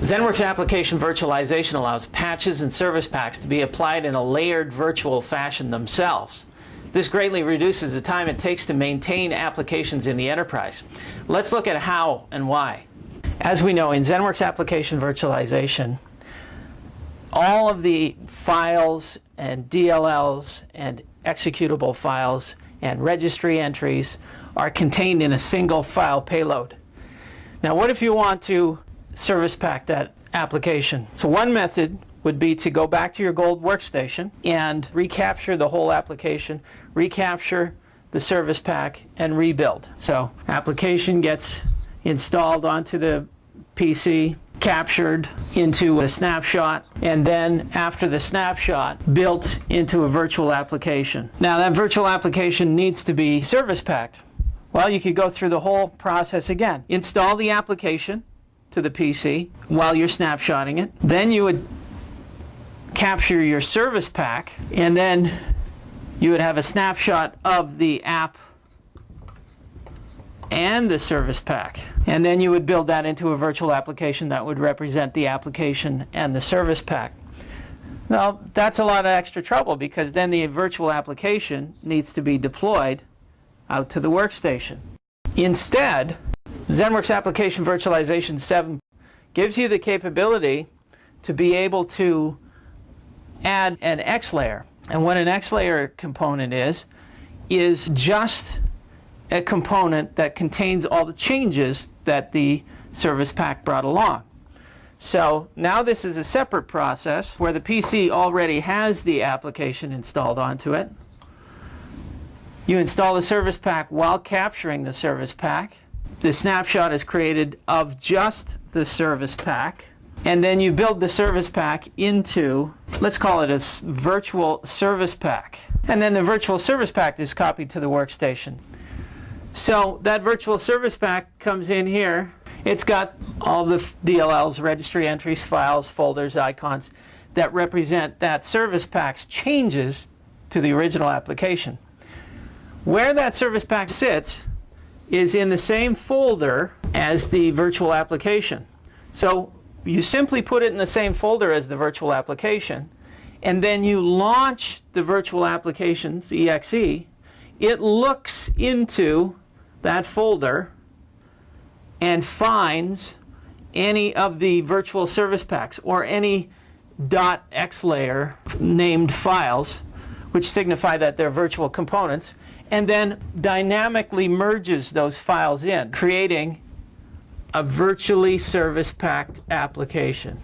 ZENworks application virtualization allows patches and service packs to be applied in a layered virtual fashion themselves. This greatly reduces the time it takes to maintain applications in the enterprise. Let's look at how and why. As we know, in ZENworks application virtualization, all of the files and DLLs and executable files and registry entries are contained in a single file payload. Now, what if you want to service pack that application? So one method would be to go back to your gold workstation and recapture the whole application, recapture the service pack, and rebuild. So application gets installed onto the PC, captured into a snapshot, and then after the snapshot, built into a virtual application. Now that virtual application needs to be service packed. Well, you could go through the whole process again. Install the application to the PC while you're snapshotting it. Then you would capture your service pack, and then you would have a snapshot of the app and the service pack. And then you would build that into a virtual application that would represent the application and the service pack. Now, that's a lot of extra trouble because then the virtual application needs to be deployed out to the workstation. Instead, ZENworks Application Virtualization 7 gives you the capability to be able to add an X layer. And what an X layer component is just a component that contains all the changes that the service pack brought along. So now this is a separate process where the PC already has the application installed onto it. You install the service pack while capturing the service pack. The snapshot is created of just the service pack. And then you build the service pack into, let's call it a virtual service pack. And then the virtual service pack is copied to the workstation. So that virtual service pack comes in here. It's got all the DLLs, registry entries, files, folders, icons that represent that service pack's changes to the original application. Where that service pack sits is in the same folder as the virtual application. So you simply put it in the same folder as the virtual application, and then you launch the virtual application's exe. It looks into that folder and finds any of the virtual service packs or any .xlayer named files, which signify that they're virtual components, and then dynamically merges those files in, creating a virtually service-packed application.